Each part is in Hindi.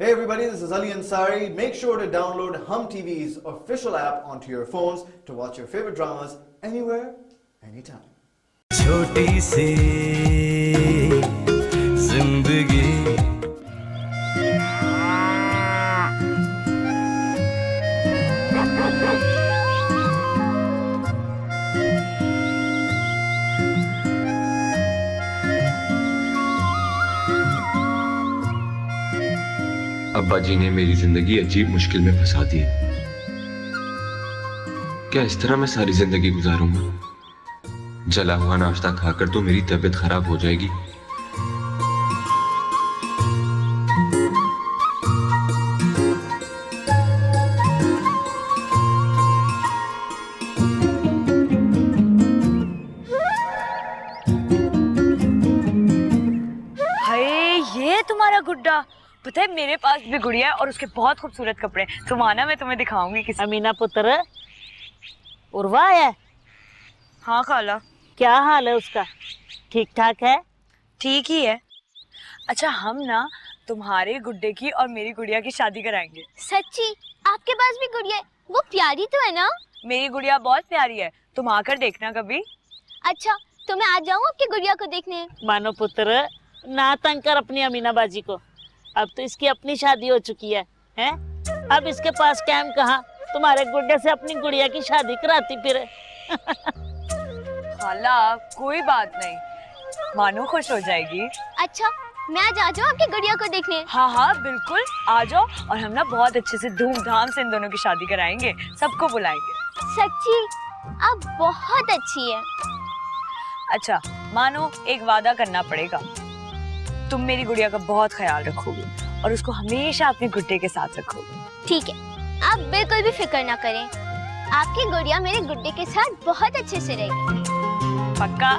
Hey everybody, this is Ali Ansari. Make sure to download Hum TV's official app onto your phones to watch your favorite dramas anywhere, anytime. छोटी सी जिंदगी अब्बा जी ने मेरी जिंदगी अजीब मुश्किल में फंसा दी। क्या इस तरह मैं सारी जिंदगी गुजारूंगा? जला हुआ नाश्ता खाकर तो मेरी तबीयत खराब हो जाएगी। हाय, ये तुम्हारा गुड्डा। पता है मेरे पास भी गुड़िया है और उसके बहुत खूबसूरत कपड़े। तुम आना, मैं तुम्हें दिखाऊंगी किसी। अमीना पुत्र, उर्वा है? हाँ खाला। क्या हाल है उसका? ठीक ठाक है? ठीक ही है। अच्छा, हम ना तुम्हारे गुड्डे की और मेरी गुड़िया की शादी कराएंगे। सच्ची? आपके पास भी गुड़िया है? वो प्यारी तो है ना? मेरी गुड़िया बहुत प्यारी है, तुम आकर देखना कभी। अच्छा, तो मैं आ जाऊँ आपकी गुड़िया को देखने? मानो पुत्र, ना तंग कर अपनी अमीना बाजी को। अब तो इसकी अपनी शादी हो चुकी है, हैं? अब इसके पास कैम कहाँ तुम्हारे गुड्डे से अपनी गुड़िया की शादी कराती फिरे। खाला कोई बात नहीं, मानो खुश हो जाएगी। अच्छा, मैं आज आ जाऊँ आपकी गुड़िया को देखने? हाँ हाँ बिल्कुल, आ जाओ। और हम ना बहुत अच्छे से धूमधाम से इन दोनों की शादी कराएंगे, सबको बुलाएंगे। सच्ची? आप बहुत अच्छी है। अच्छा मानो, एक वादा करना पड़ेगा। तुम मेरी गुड़िया का बहुत ख्याल रखोगी और उसको हमेशा अपने गुड्डे के साथ रखोगी। ठीक है, आप बिल्कुल भी फिक्र ना करें। आपकी गुड़िया मेरे गुड्डे के साथ बहुत अच्छे से रहेगी। पक्का?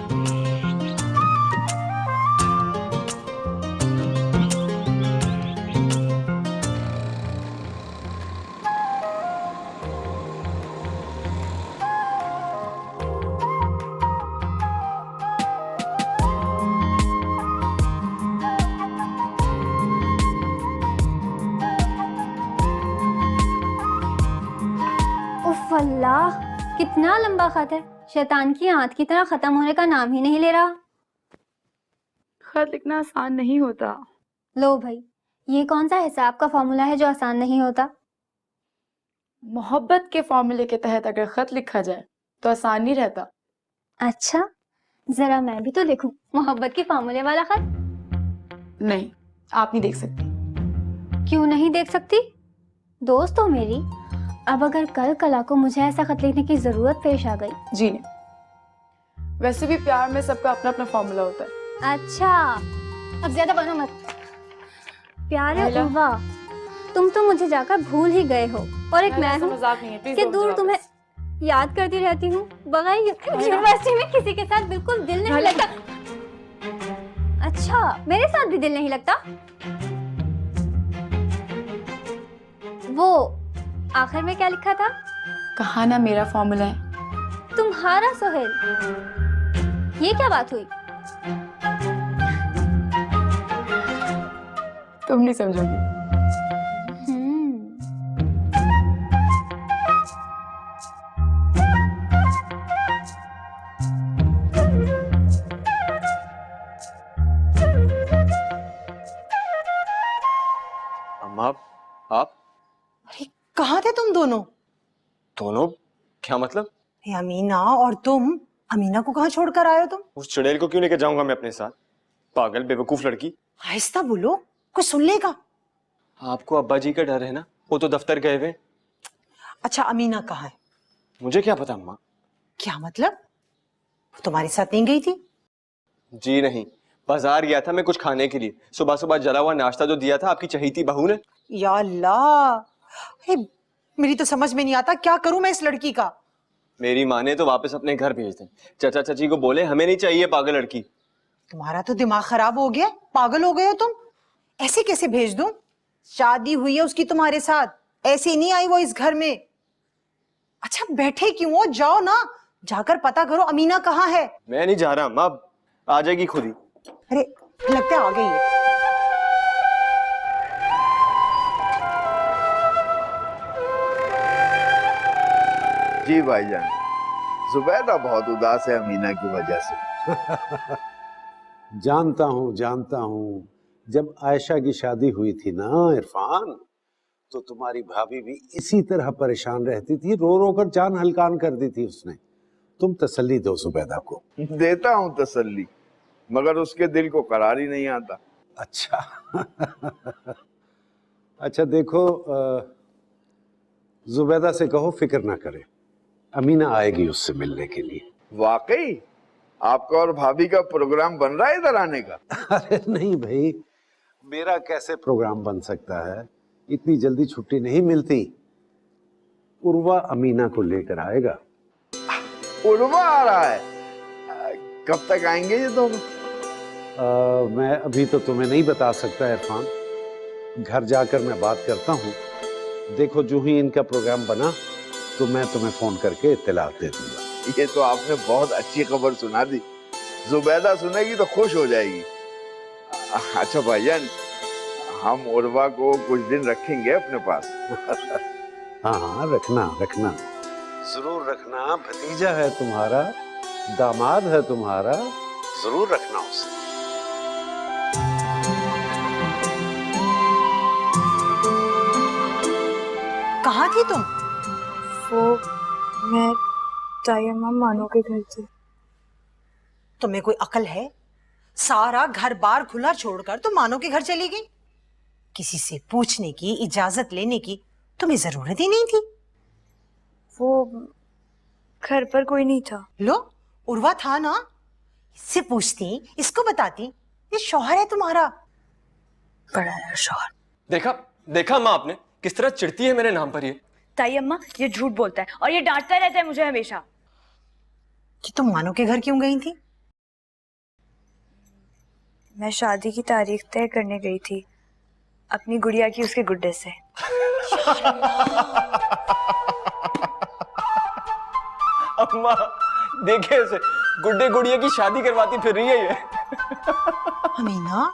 उफ अल्लाह, कितना लंबा खत है। शैतान की आंत की तरह खत्म होने का नाम ही नहीं ले रहा। खत लिखना आसान नहीं होता। लो भाई, ये कौन सा हिसाब का फॉर्मूला है जो आसान नहीं होता? मोहब्बत के फॉर्मूले के तहत अगर खत लिखा जाए तो आसान नहीं रहता। अच्छा, जरा मैं भी तो लिखूं मोहब्बत के फॉर्मूले वाला खत। नहीं, आप नहीं देख सकती। क्यों नहीं देख सकती? दोस्त हो मेरी। अब अगर कल कला को मुझे ऐसा खत लिखने की जरूरत पेश आ गई। जी नहीं, वैसे भी प्यार में सबका अपना अपना फॉर्मूला होता है। अच्छा, अब ज्यादा बनो मत। प्यारे हेलो। उर्वा, तुम तो मुझे जाकर भूल ही गए हो। और एक मैं हूँ मजाक नहीं है, प्लीज कि दो दूर मुझे तुम्हें वापस। याद करती रहती हूँ। बगैर यूनिवर्सिटी में किसी के साथ बिल्कुल दिल नहीं लगता। अच्छा, मेरे साथ भी दिल नहीं लगता? वो आखिर में क्या लिखा था? कहा ना मेरा फॉर्मूला है। तुम्हारा सोहेल। ये क्या बात हुई? तुम नहीं समझोगी। अम्मा, आप अरे कहाँ थे तुम दोनों? दोनों? क्या मतलब? ये अमीना और तुम, अमीना को कहाँ छोड़कर आए हो तुम? उस चुड़ैल को क्यों लेकर जाऊंगा मैं अपने साथ? पागल बेवकूफ लड़की। आहिस्ता बोलो, कुछ सुन लेगा। आपको अब्बा जी का डर है ना, वो तो दफ्तर गए हुए। अच्छा, अमीना कहाँ है? मुझे क्या पता अम्मा। क्या मतलब? वो तुम्हारे साथ नहीं गई थी? जी नहीं, बाजार गया था मैं कुछ खाने के लिए। सुबह सुबह जला हुआ नाश्ता जो दिया था आपकी चहेती बहू ने। या अल्लाह, मेरी तो समझ में नहीं आता, क्या करूं मैं इस लड़की का। मेरी माँ ने तो वापस अपने घर भेज दें। चाचा चाची को बोले हमें नहीं चाहिए पागल लड़की। तुम्हारा तो दिमाग खराब हो गया, पागल हो गए हो तुम। ऐसे कैसे भेज दूं? शादी हुई है उसकी तुम्हारे साथ, ऐसे नहीं आई वो इस घर में। अच्छा बैठे क्यों हो, जाओ ना, जाकर पता करो अमीना कहाँ है। मैं नहीं जा रहा अम्मा, आ जाएगी खुद ही। अरे लगता है आ गई है। जी भाईजान, जुबैदा बहुत उदास है अमीना की वजह से। जानता हूँ। जब आयशा की शादी हुई थी ना इरफान, तो तुम्हारी भाभी भी इसी तरह परेशान रहती थी, रो रो कर जान हलकान कर दी थी उसने। तुम तसल्ली दो जुबैदा को। देता हूँ तसल्ली, मगर उसके दिल को करार ही नहीं आता। अच्छा अच्छा देखो, जुबैदा से कहो फिक्र ना करे, अमीना आएगी उससे मिलने के लिए। वाकई आपका और भाभी का प्रोग्राम बन रहा है इधर आने का? अरे नहीं भाई, मेरा कैसे प्रोग्राम बन सकता है, इतनी जल्दी छुट्टी नहीं मिलती। उर्वा अमीना को लेकर आएगा। उर्वा आ रहा है? कब तक आएंगे ये दोनों? मैं अभी तो तुम्हें नहीं बता सकता इरफान, घर जाकर मैं बात करता हूँ। देखो जो ही इनका प्रोग्राम बना तो मैं तुम्हें फोन करके इत्तला दे दूंगा। ये तो आपने बहुत अच्छी खबर सुना दी, जुबैदा सुनेगी तो खुश हो जाएगी। अच्छा भाईजान, हम उर्वा को कुछ दिन रखेंगे अपने पास। हाँ रखना जरूर रखना, भतीजा है तुम्हारा, दामाद है तुम्हारा, जरूर रखना उसे। कहाँ थी तुम? वो मैं तायम्मा मानो के घर थी। तुम्हें कोई अकल है? सारा घर बार खुला छोड़कर तुम मानो के घर चली गई। किसी से पूछने की, इजाजत लेने की तुम्हें जरूरत ही नहीं थी। वो घर पर कोई नहीं था। लो, उर्वा था ना, इससे पूछती, इसको बताती। ये शौहर है तुम्हारा। बड़ा है शौहर। देखा माँ आपने किस तरह चिढ़ती है मेरे नाम पर ये। ताई अम्मा, ये झूठ बोलता है और ये डांटता रहता है मुझे हमेशा। कि तुम मानो के घर क्यों गई थी? मैं शादी की तारीख तय करने गई थी अपनी गुड़िया की उसके गुड्डे से। अम्मा देखे इसे, गुड्डे गुड़िया की शादी करवाती फिर रही है ये। अमीना,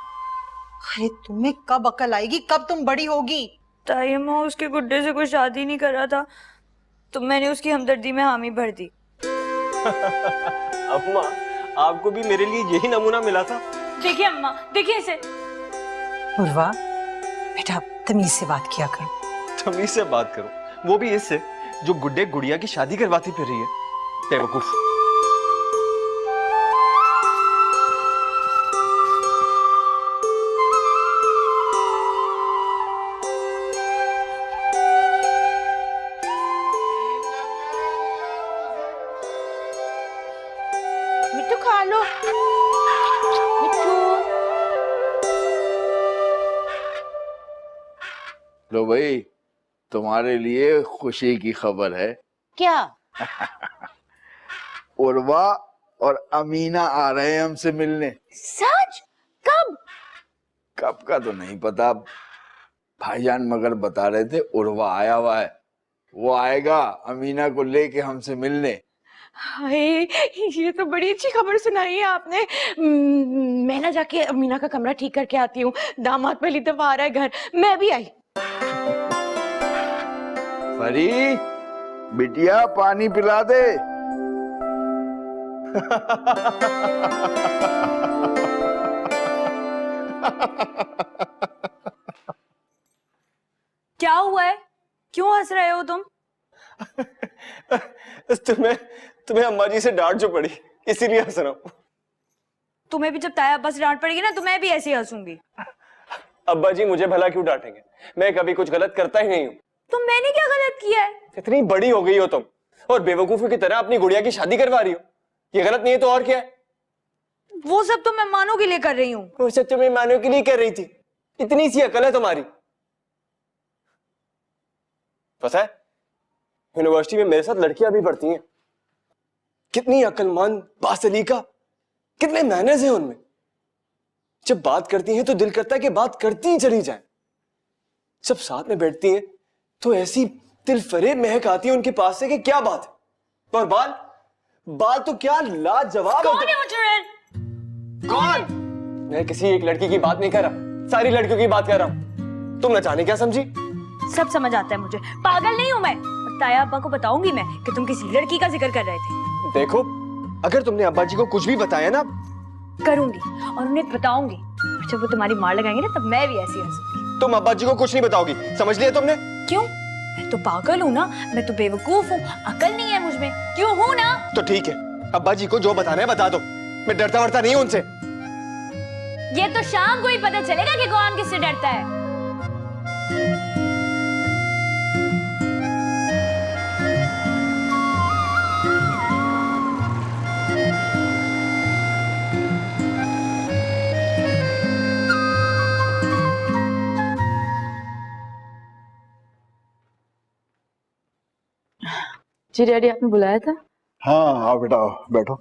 अरे तुम्हें कब अकल आएगी, कब तुम बड़ी होगी? ताई अम्मा, उसके गुड्डे से कोई शादी नहीं कर रहा था तो मैंने उसकी हमदर्दी में हामी भर दी। अम्मा, आपको भी मेरे लिए यही नमूना मिला था। देखिए अम्मा, देखिए इसे। उर्वा बेटा, तमीज से बात किया करो। तमीज से बात करो, वो भी इससे जो गुड्डे गुड़िया की शादी करवाती फिर रही है। बेवकूफ। मिट्टू खा लो। मिट्टू। लो भाई, तुम्हारे लिए खुशी की खबर है। क्या? उर्वा और अमीना आ रहे हैं हमसे मिलने। सच? कब? कब का तो नहीं पता, भाईजान मगर बता रहे थे उर्वा आया हुआ है, वो आएगा अमीना को लेके हमसे मिलने। हाय, ये तो बड़ी अच्छी खबर सुनाई है आपने। मैं ना जाके अमीना का कमरा ठीक करके आती हूँ। दामाद पहली दफा आ रहा है घर, मैं भी आई। परी, बिटिया पानी पिला दे। क्या हुआ है, क्यों हंस रहे हो तुम? तुम्हें अम्मा जी से डांट जो पड़ी, इसीलिए हंस रहा हूं। तुम्हें भी जब ताया अब्बा से डांट पड़ेगी ना तो मैं भी ऐसे ही हंसूंगी। अब्बा जी मुझे भला क्यों डांटेंगे, मैं कभी कुछ गलत करता ही नहीं हूँ। तो मैंने क्या गलत किया है? इतनी बड़ी हो गई हो तुम और बेवकूफी की तरह अपनी गुड़िया की शादी करवा रही हो, ये गलत नहीं है तो और क्या है? वो सब तो मैं मानो के लिए कर रही हूँ। वो सब तुम्हें मानो के लिए कर रही थी, इतनी सी अकल है तुम्हारी। पता है यूनिवर्सिटी में मेरे साथ लड़कियां भी पढ़ती हैं, कितनी अक्लमंद, बासलीका, कितने मैनर्स हैं उनमें। जब बात करती हैं तो दिल करता है कि बात करती ही चली जाए। जब साथ में बैठती हैं तो ऐसी दिल फरेब महक आती है उनके पास से कि क्या बात है। और बाल तो क्या लाजवाब। कौन है वो चुड़ैल? कौन? मैं किसी एक लड़की की बात नहीं कर रहा, सारी लड़कियों की बात कर रहा हूं। तुम न जाने क्या समझी। सब समझ आता है मुझे, पागल नहीं हूं मैं। ताया अब्बा को बताऊंगी मैं कि तुम किसी लड़की का जिक्र कर रहे थे। देखो, अगर तुमने अब्बा जी को कुछ भी बताया ना, करूंगी और उन्हें बताऊंगी, और जब वो तुम्हारी मार लगाएंगे ना तब मैं भी ऐसी हंसूंगी। तुम अब्बा जी को कुछ नहीं बताओगी, समझ लिया तुमने? क्यों? मैं तो पागल हूँ ना, मैं तो बेवकूफ हूँ, अकल नहीं है मुझ में, क्यों हूँ ना? तो ठीक है, अब्बा जी को जो बताना है बता दो, मैं डरता वरता नहीं हूँ उनसे। ये तो शाम को ही पता चलेगा कि कौन किससे डरता है। जी डैडी, आपने बुलाया था? हाँ आओ बेटा, आओ बैठो।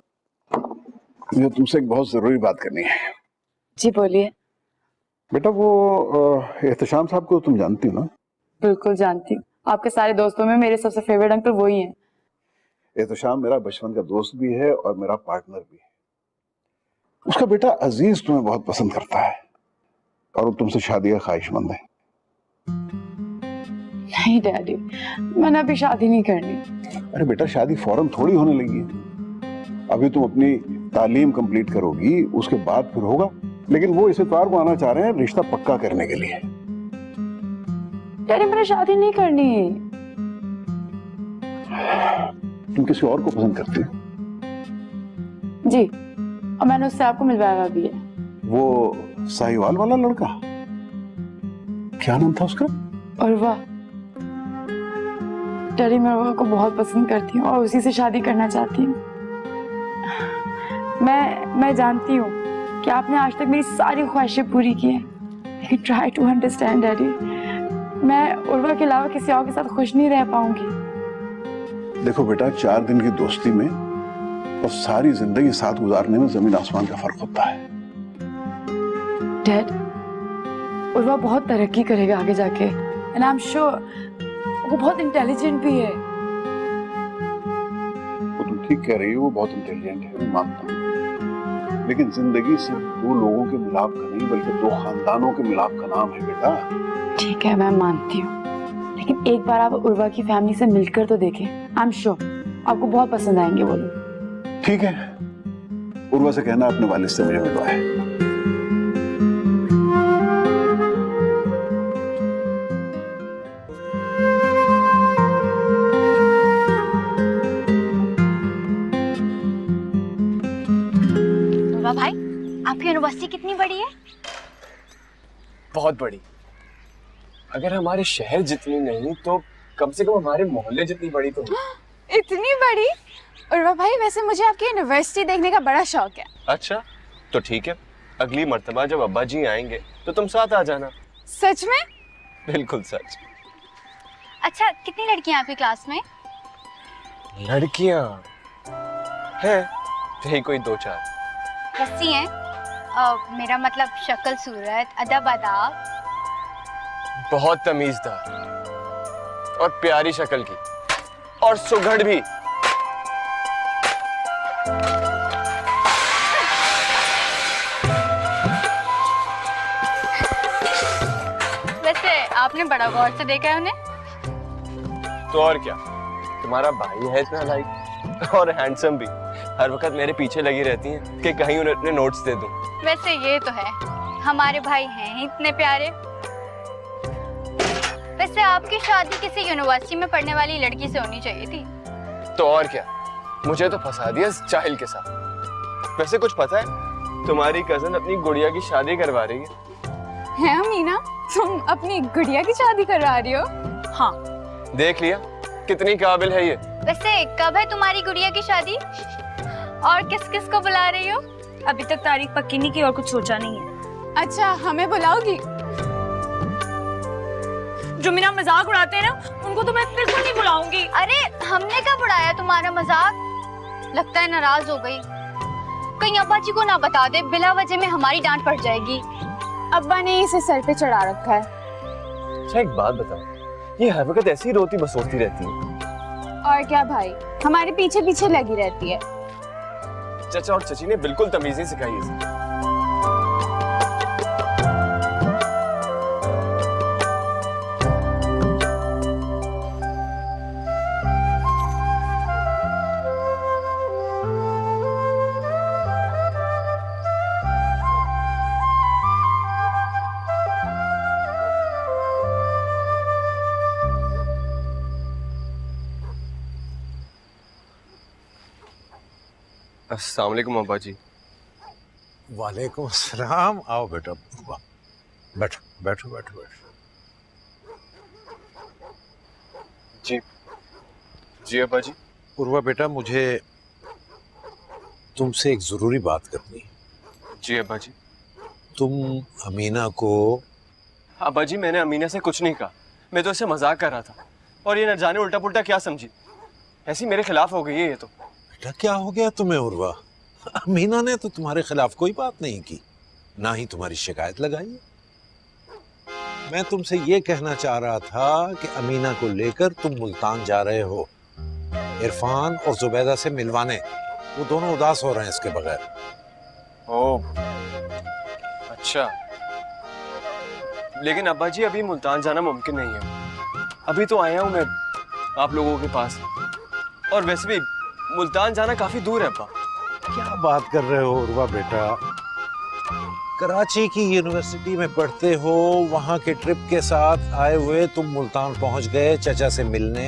मुझे तुमसे एक बहुत जरूरी बात करनी है। जी बोलिए। बेटा वो एहतशाम साहब को तुम जानती हो ना? बिल्कुल जानती हूँ, आपके सारे दोस्तों में मेरे सबसे फेवरेट अंकल वही हैं। एहतशाम मेरा बचपन का दोस्त भी है और मेरा पार्टनर भी है। उसका बेटा अजीज तुम्हें बहुत पसंद करता है और वो तुमसे शादी का ख्वाहिशमंद है। नहीं डैडी, मैंने अभी शादी नहीं करनी। अरे बेटा, शादी फौरन थोड़ी होने लगी है। अभी तुम अपनी तालीम कंप्लीट करोगी, उसके बाद फिर होगा। लेकिन वो इस इतवार को आना चाह रहे हैं रिश्ता पक्का करने के लिए। डैडी मैंने शादी नहीं करनी। तुम किसी और को पसंद करती हो? जी, और मैंने उससे आपको मिलवाया भी है। वो साहिवाल वाला लड़का, क्या नाम था उसका? उर्वा। डैडी मैं उर्वा को बहुत पसंद करती हूँ और उसी से शादी करना चाहती हूँ। मैं जानती हूँ कि आपने आज तक मेरी सारी ख्वाहिशें पूरी की हैं, लेकिन ट्राई टू अंडरस्टैंड डैडी, मैं उर्वा के अलावा किसी और के साथ खुश नहीं रह पाऊंगी। देखो बेटा, 4 दिन की दोस्ती में और सारी जिंदगी साथ गुजारने में जमीन आसमान का फर्क होता है। डैड, उर्वा बहुत तरक्की करेगा आगे जाके, एंड आई एम श्योर वो बहुत इंटेलिजेंट भी है। वो तुम ठीक कह रही हो, वो बहुत इंटेलिजेंट है, मैं मानता हूँ। लेकिन जिंदगी सिर्फ 2 लोगों के मिलाप का नहीं, बल्कि 2 खानदानों के मिलाप का नाम है बेटा। ठीक है, मैं मानती हूँ, लेकिन एक बार आप उर्वा की फैमिली से मिलकर तो देखें। आई एम श्योर आपको बहुत पसंद आएंगे वो लोग। ठीक है, उर्वा से कहना अपने वालिद से मुझे मिलवाए। भाई, आपकी यूनिवर्सिटी कितनी बड़ी है? बहुत बड़ी। अगर हमारे शहर जितनी नहीं तो कम से कम हमारे मोहल्ले जितनी बड़ी तो है। इतनी बड़ी? उर्वा भाई, वैसे मुझे आपकी यूनिवर्सिटी देखने का बड़ा शौक है। अच्छा, तो ठीक है, अगली मर्तबा जब अब्बा जी आएंगे तो तुम साथ आ जाना। सच में? बिल्कुल सच। अच्छा, कितनी लड़कियां आपकी क्लास में? लड़कियां हैं, यही कोई 2-4। कैसी हैं? मेरा मतलब शक्ल सूरत, अदब आदाब। बहुत तमीजदार और प्यारी शक्ल की और सुघड़ भी। वैसे आपने बड़ा गौर से देखा है उन्हें? तो और क्या, तुम्हारा भाई है इतना लाइक और हैंडसम भी। हर वक्त मेरे पीछे लगी रहती हैं कि कहीं उन्हें अपने नोट्स दे दूं। वैसे ये तो है, हमारे भाई हैं ही इतने प्यारे। वैसे आपकी शादी किसी यूनिवर्सिटी में पढ़ने वाली लड़की से होनी चाहिए थी। तो और क्या, मुझे तो फंसा दिया इस जाहिल के साथ। वैसे कुछ पता है, तुम्हारी कजन अपनी गुड़िया की शादी करवा रही है। मीना, तुम अपनी गुड़िया की शादी करवा रही हो? हाँ। देख लिया कितनी काबिल है ये। वैसे कब है तुम्हारी गुड़िया की शादी और किस किस को बुला रही हो? अभी तक तारीख पक्की नहीं की और कुछ सोचा नहीं है। अच्छा, हमें बुलाओगी? जो मेरा मजाक उड़ाते हैं ना, उनको तो मैं बिल्कुल नहीं बुलाऊंगी। अरे हमने कब उड़ाया तुम्हारा मजाक? लगता है नाराज हो गई। कहीं अब्बा जी को ना बता दे, बिला वजह में हमारी डांट पड़ जाएगी। अब्बा ने इसे सर पे चढ़ा रखा है। अच्छा एक बात बताओ, ये हर वक्त ऐसी रोती बसोती रहती है? और क्या भाई, हमारे पीछे पीछे लगी रहती है। चाचा और चची ने बिल्कुल तमीज नहीं सिखाई इसे। अस्सलाम वालेकुम अब्बा जी। वालेकुम अस्सलाम। आओ बेटा, बैठो बैठो बैठो बैठो। जी जी अब्बा जी। उर्वा बेटा, मुझे तुमसे एक जरूरी बात करनी है। जी अब्बा जी। तुम अमीना को। अब्बा जी मैंने अमीना से कुछ नहीं कहा, मैं तो इससे मजाक कर रहा था और ये न जाने उल्टा पुल्टा क्या समझी, ऐसी मेरे खिलाफ हो गई है ये तो। बेटा क्या हो गया तुम्हें उर्वा? अमीना ने तो तुम्हारे खिलाफ कोई बात नहीं की, ना ही तुम्हारी शिकायत लगाई है। मैं तुमसे ये कहना चाह रहा था कि अमीना को लेकर तुम मुल्तान जा रहे हो इरफान और जुबैदा से मिलवाने। वो दोनों उदास हो रहे हैं इसके बगैर। ओह अच्छा, लेकिन अब्बा जी अभी मुल्तान जाना मुमकिन नहीं है। अभी तो आया हूं मैं आप लोगों के पास, और वैसे भी मुल्तान जाना काफी दूर है अब्बा। क्या बात कर रहे हो उर्वा बेटा? कराची की यूनिवर्सिटी में पढ़ते हो, वहां के ट्रिप के साथ आए हुए तुम मुल्तान पहुंच गए चचा से मिलने,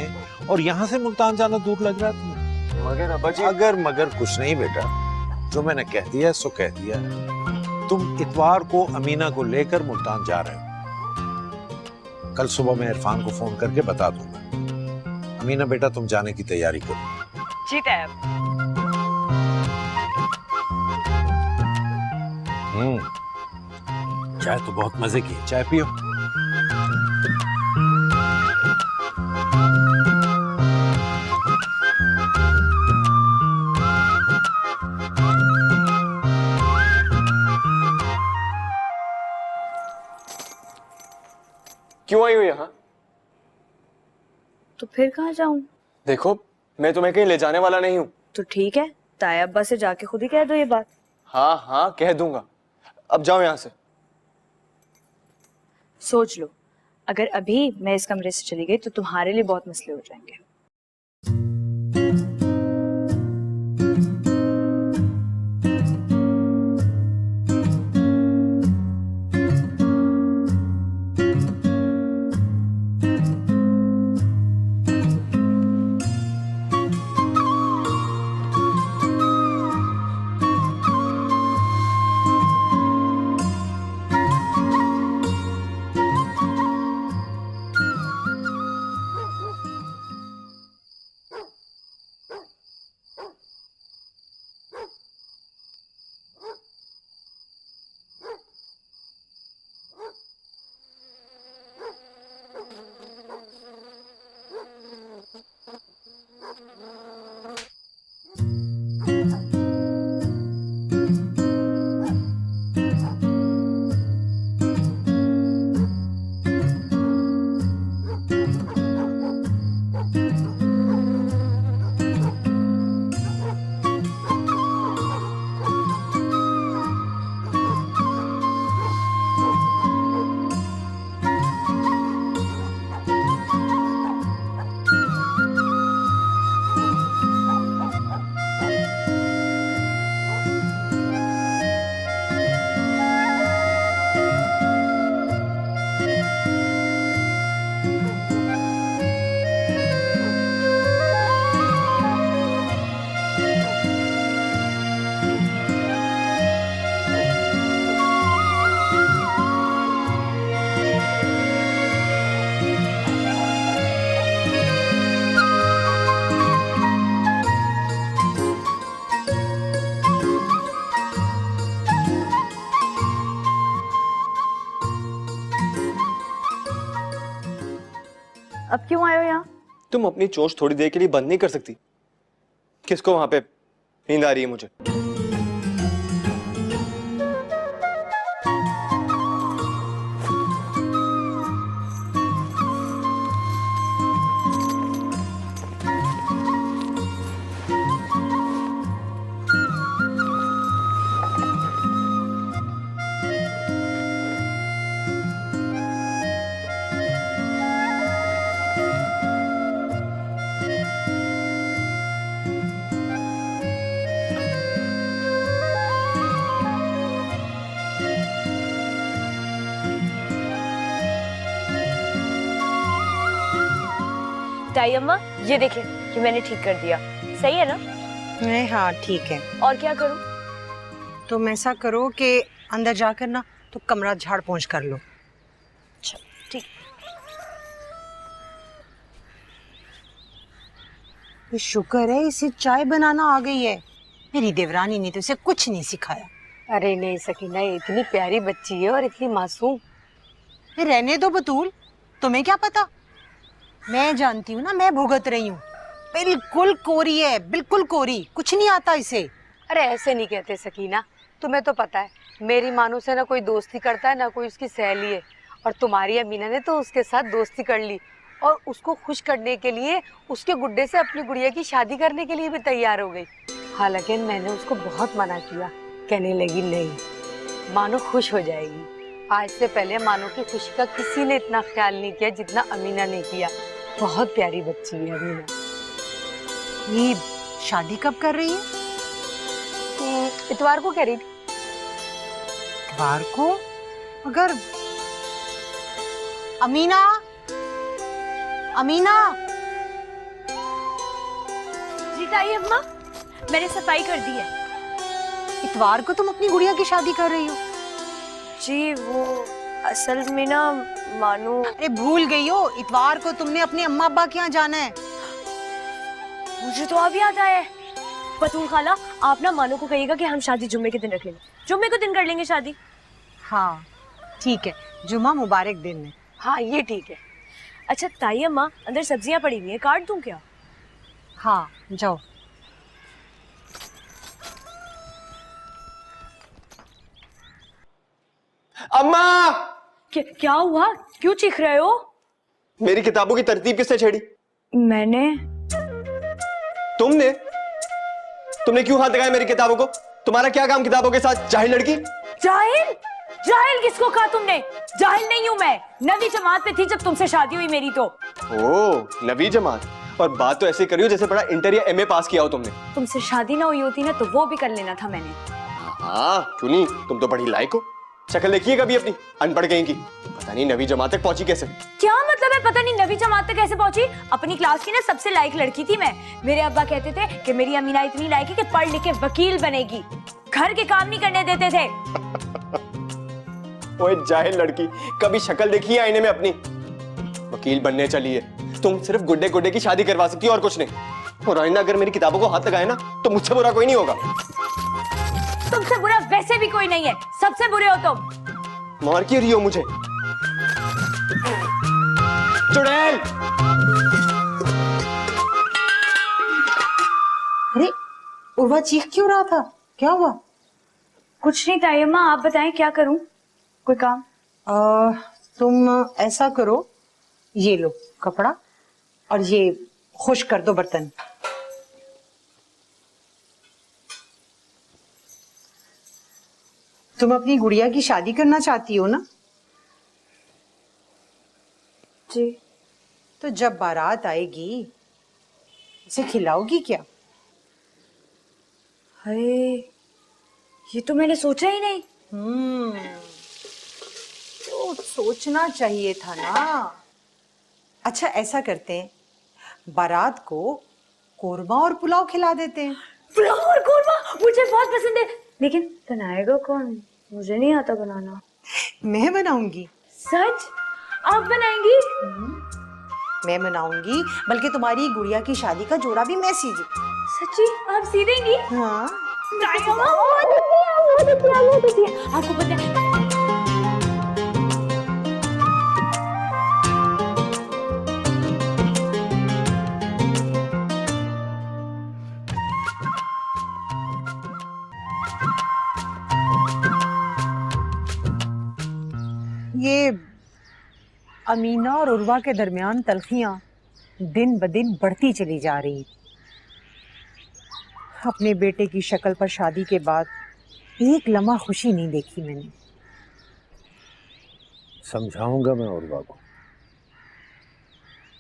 और यहाँ से मुल्तान जाना दूर लग रहा है तुम्हें? मगर अब्बा जी। अगर मगर कुछ नहीं बेटा, जो मैंने कह दिया सो कह दिया। तुम इतवार को अमीना को लेकर मुल्तान जा रहे हो। कल सुबह मैं इरफान को फोन करके बता दूंगा। अमीना बेटा तुम जाने की तैयारी करो। जी तैयब। चाय तो बहुत मजे की है, चाय पियो। क्यों आई हो यहाँ? तो फिर कहाँ जाऊं? देखो मैं तुम्हें कहीं ले जाने वाला नहीं हूँ। तो ठीक है, ताया अब्बा से जाके खुद ही कह दो ये बात। हाँ हाँ कह दूंगा, अब जाओ यहाँ से। सोच लो, अगर अभी मैं इस कमरे से चली गई तो तुम्हारे लिए बहुत मसले हो जाएंगे। अब क्यों आए हो यहाँ? तुम अपनी चोंच थोड़ी देर के लिए बंद नहीं कर सकती? किसको वहां पे नींद आ रही है मुझे? ताई अम्मा ये देखिए, ये मैंने ठीक कर दिया, सही है ना? नहीं, हाँ ठीक है। और क्या करूं? तुम ऐसा करो कि अंदर जाकर ना तो कमरा झाड़ पोंछ कर लो। अच्छा ठीक। ये शुक्र है इसे चाय बनाना आ गई है, मेरी देवरानी ने तो इसे कुछ नहीं सिखाया। अरे नहीं सकीना, ये इतनी प्यारी बच्ची है और इतनी मासूम। रहने दो बतूल, तुम्हें क्या पता, मैं जानती हूँ ना, मैं भुगत रही हूँ। बिल्कुल कोरी है, बिल्कुल कोरी, कुछ नहीं आता इसे। अरे ऐसे नहीं कहते सकीना, तुम्हें तो पता है मेरी मानू से ना कोई दोस्ती करता है ना कोई उसकी सहेली है, और तुम्हारी अमीना ने तो उसके साथ दोस्ती कर ली और उसको खुश करने के लिए उसके गुड्डे से अपनी गुड़िया की शादी करने के लिए भी तैयार हो गई। हालांकि मैंने उसको बहुत मना किया, कहने लगी नहीं, मानो खुश हो जाएगी। आज से पहले मानो की खुशी का किसी ने इतना ख्याल नहीं किया जितना अमीना ने किया। बहुत प्यारी बच्ची है अमीना। ये शादी कब कर रही है? इतवार को कह रही थी। इतवार को? अगर अमीना, अमीना। जी ताई अम्मा, मैंने सफाई कर दी है। इतवार को तुम अपनी गुड़िया की शादी कर रही हो? जी वो असल में ना मानो। अरे भूल गई हो, इतवार को तुमने अपने अम्मा अब्बा के यहाँ जाना है। मुझे तो अब याद आया है। बतूल खाला, आप ना मानो को कहिएगा कि हम शादी जुम्मे के दिन रख लेंगे, जुम्मे को दिन कर लेंगे शादी। हाँ ठीक है, जुम्मा मुबारक दिन है। हाँ ये ठीक है। अच्छा ताई अम्मा, अंदर सब्जियां पड़ी हुई है, काट दूं क्या? हाँ जाओ। अम्मा! क्या हुआ? क्यों चीख रहे हो? मेरी किताबों की तरतीब किसने छेड़ी? मैंने। तुमने क्यों हाथ लगाया मेरी किताबों को? तुम्हारा क्या काम किताबों के साथ, जाहिल लड़की? जाहिल? जाहिल किसको कहा तुमने? जाहिल नहीं हूं मैं, नवी जमात पे थी जब तुमसे शादी हुई मेरी तो। ओह नवी जमात, और बात तो ऐसे करी हो जैसे बड़ा इंटर या एमए पास किया हो तुमने। तुमसे शादी ना हुई होती ना तो वो भी कर लेना था मैंने। हाँ क्यों नहीं, तुम तो बड़ी लायक हो। शक्ल देखिए कभी अपनी, अनपढ़ कहीं की, पता नहीं नवी जमात तक पहुंची कैसे। क्या मतलब है पता नहीं नवी जमात तक कैसे पहुंची? अपनी क्लास की ना सबसे लायक लड़की थी मैं। मेरे अब्बा कहते थे कि मेरी अमीना इतनी लायक है कि पढ़ लिख के वकील बनेगी, घर के काम नहीं करने देते थे। ओए जाहिल लड़की, कभी शक्ल देखी है आईने में अपनी? वकील बनने चली है। तुम सिर्फ गुड्डे गुड्डे की शादी करवा सकती हो और कुछ नहीं। और आईना अगर मेरी किताबों को हाथ लगाए ना तो मुझसे बुरा कोई नहीं होगा। तुमसे बुरा वैसे भी कोई नहीं है, सबसे बुरे हो तुम। मार क्यों रही हो मुझे? चुड़ैल! अरे उर्वा चीख क्यों रहा था, क्या हुआ? कुछ नहीं ताई अम्मा, आप बताएं क्या करूं? कोई काम? तुम ऐसा करो, ये लो कपड़ा और ये खुश कर दो बर्तन। तुम अपनी गुड़िया की शादी करना चाहती हो ना? जी। तो जब बारात आएगी उसे खिलाओगी क्या? अरे ये तो मैंने सोचा ही नहीं। तो सोचना चाहिए था ना। अच्छा ऐसा करते हैं, बारात को कोरमा और पुलाव खिला देते हैं। पुलाव और कोरमा मुझे बहुत पसंद है, लेकिन बनाएगा कौन? मुझे नहीं आता बनाना। मैं बनाऊंगी। सच? आप बनाएंगी? मैं बनाऊंगी, बल्कि तुम्हारी गुड़िया की शादी का जोड़ा भी मैं सी दूं। सच्ची? आप सी देंगी? हाँ। आपको पता है ये अमीना और उर्वा के दरमियान तल्खियां दिन ब दिन बढ़ती चली जा रही। अपने बेटे की शक्ल पर शादी के बाद एक लम्हा खुशी नहीं देखी मैंने। समझाऊंगा मैं उर्वा को,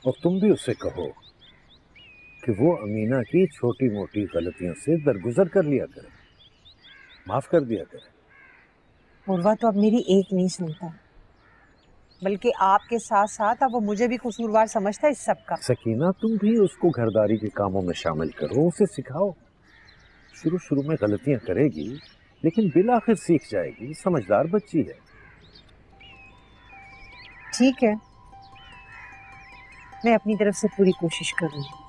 और तुम भी उससे कहो कि वो अमीना की छोटी मोटी गलतियों से दरगुजर कर लिया करे, माफ कर दिया करे। उर्वा तो अब मेरी एक नहीं सुनता, बल्कि आपके साथ साथ अब वो मुझे भी कसूरवार समझता है इस सब का। सकीना तुम भी उसको घरदारी के कामों में शामिल करो, उसे सिखाओ। शुरू शुरू में गलतियां करेगी, लेकिन बिलाखिर सीख जाएगी। समझदार बच्ची है। ठीक है, मैं अपनी तरफ से पूरी कोशिश करूंगी।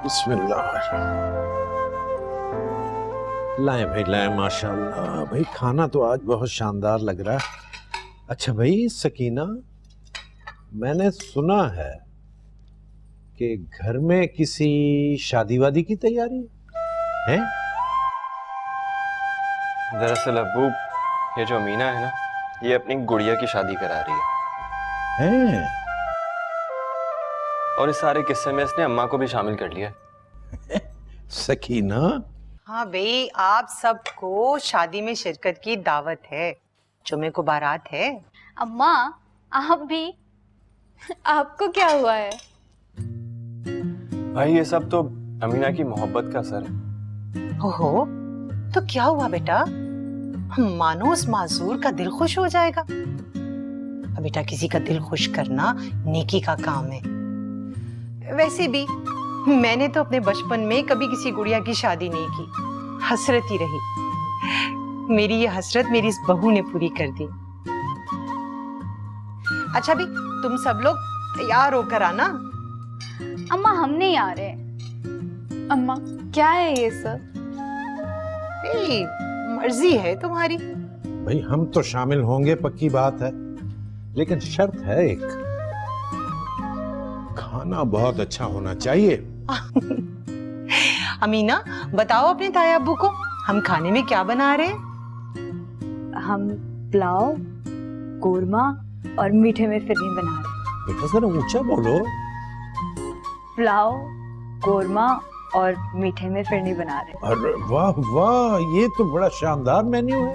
बिस्मिल्लाह। लाए भाई लाए, माशाल्लाह भाई, खाना तो आज बहुत शानदार लग रहा है। अच्छा भाई सकीना, मैंने सुना है कि घर में किसी शादी वादी की तैयारी है? दरअसल अब्बू, ये जो अमीना है ना, ये अपनी गुड़िया की शादी करा रही हैं? और इस सारे किस्से में इसने अम्मा को भी शामिल कर लिया। सकीना, हाँ भाई, आप सबको शादी में शिरकत की दावत है। जुमे को बारात है। अम्मा आप भी? आपको क्या हुआ है? भाई ये सब तो अमीना की मोहब्बत का असर है। ओहो, तो क्या हुआ बेटा? मानो उस माजूर का दिल खुश हो जाएगा। अब बेटा, किसी का दिल खुश करना नेकी का काम है। वैसे भी मैंने तो अपने बचपन में कभी किसी गुड़िया की शादी नहीं की, हसरत ही रही। मेरी ये हसरत मेरी इस बहू ने पूरी कर दी। अच्छा भी, तुम सब लोग तैयार होकर आना। अम्मा हम नहीं आ रहे। अम्मा क्या है ये सब? मर्जी है तुम्हारी। भाई हम तो शामिल होंगे, पक्की बात है, लेकिन शर्त है एक, खाना बहुत अच्छा होना चाहिए। अमीना, बताओ अपने ताया अब्बू को हम खाने में क्या बना रहे हैं? हम पुलाव, कोरमा और मीठे में फिरनी बना रहे हैं। बेटा जरा ऊंचा बोलो। पुलाव, कोरमा और मीठे में फिरनी बना रहे हैं। अरे वाह वाह, ये तो बड़ा शानदार मेन्यू है।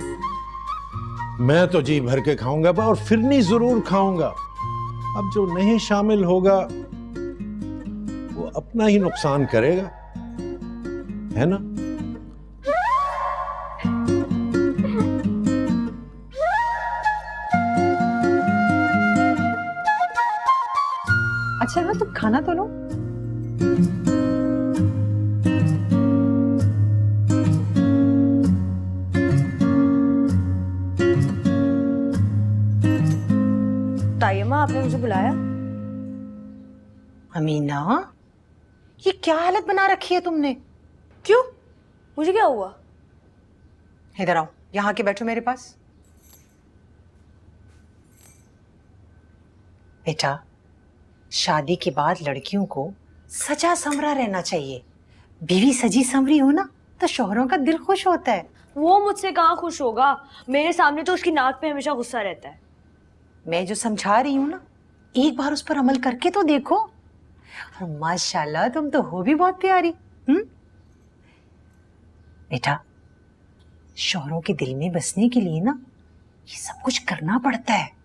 मैं तो जी भर के खाऊंगा और फिरनी जरूर खाऊंगा। अब जो नहीं शामिल होगा वो अपना ही नुकसान करेगा, है ना? अच्छा ना, तो खाना तो लो। तायम्मा, आपने मुझे बुलाया? अमीना, ये क्या हालत बना रखी है तुमने? क्यों? मुझे क्या हुआ? इधर आओ, यहाँ के बैठो मेरे पास। बेटा, शादी के बाद लड़कियों को सजा संवरा रहना चाहिए। बीवी सजी संवरी हो ना तो शौहरों का दिल खुश होता है। वो मुझसे कहाँ खुश होगा, मेरे सामने तो उसकी नाक पे हमेशा गुस्सा रहता है। मैं जो समझा रही हूँ ना, एक बार उस पर अमल करके तो देखो। और माशाल्लाह तुम तो हो भी बहुत प्यारी। बेटा, शौहरों के दिल में बसने के लिए ना ये सब कुछ करना पड़ता है।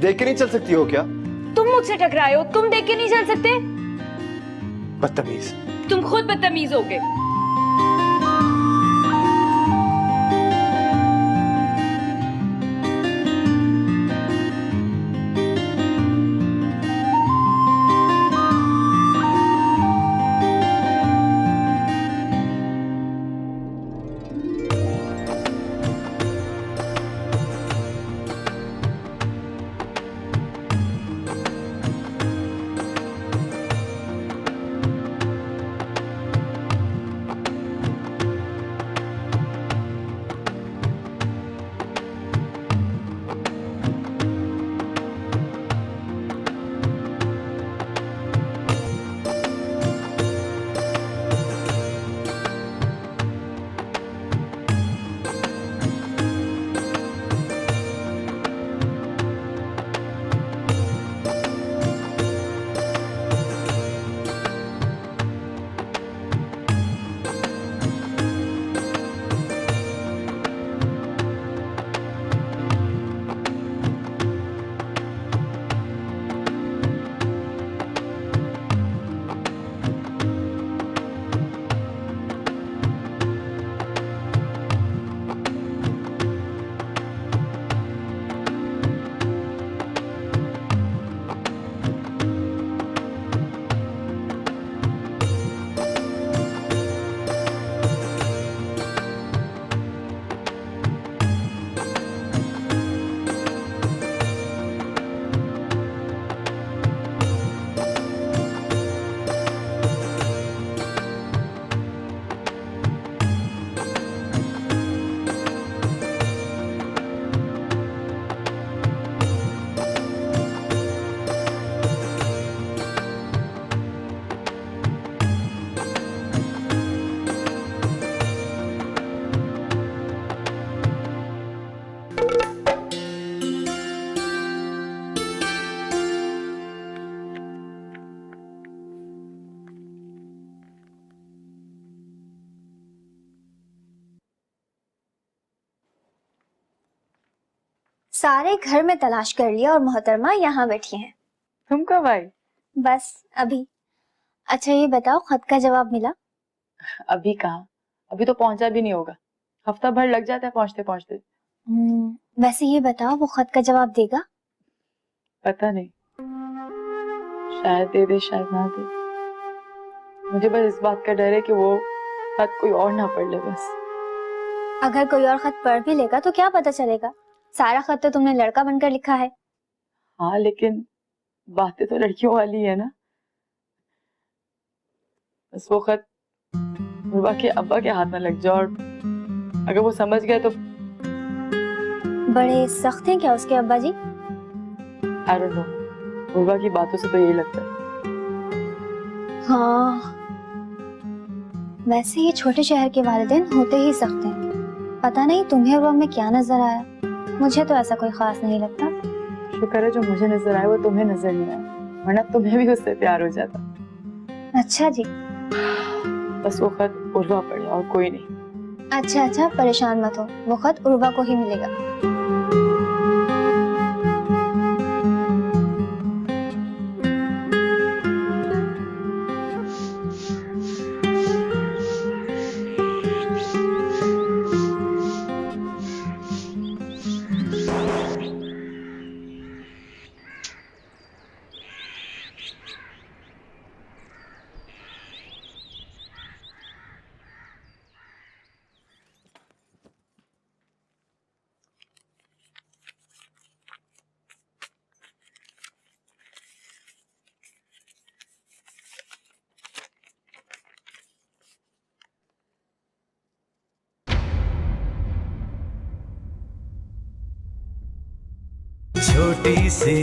देख के नहीं चल सकती हो क्या? तुम मुझसे टकराए हो, तुम देख के नहीं चल सकते? बदतमीज। तुम खुद बदतमीज हो गए। सारे घर में तलाश कर लिया और मोहतरमा यहाँ बैठी हैं। तुम कब आई? बस अभी। अच्छा ये बताओ, खत का जवाब मिला? अभी कहाँ, अभी तो पहुंचा भी नहीं होगा, हफ्ता भर लग जाता है पहुंचते पहुंचते। वैसे ये बताओ, वो खत का जवाब देगा? पता नहीं, शायद दे दे शायद ना दे। मुझे बस इस बात का डर है कि वो खत कोई और ना पढ़ ले बस। अगर कोई और खत पढ़ भी लेगा तो क्या पता चलेगा, सारा खत तो तुमने लड़का बनकर लिखा है। हाँ लेकिन बातें तो लड़कियों वाली है ना। बस वो खत उर्वा के अब्बा के हाथ में लग जाए और अगर वो समझ गए तो बड़े सख्त हैं क्या उसके अब्बा जी? आई डोंट नो, उर्वा की बातों से तो यही लगता है। हाँ, वैसे ये छोटे शहर के वालिदैन होते ही सख्त हैं। पता नहीं तुम्हें उर्वा में क्या नजर आया, मुझे तो ऐसा कोई खास नहीं लगता। शुक्र है जो मुझे नजर आया वो तुम्हें नजर नहीं आया, वरना तुम्हें भी उससे प्यार हो जाता। अच्छा जी। बस वो खत उर्वा पढ़े और कोई नहीं। अच्छा, परेशान मत हो, वो खत उर्वा को ही मिलेगा। छोटी सी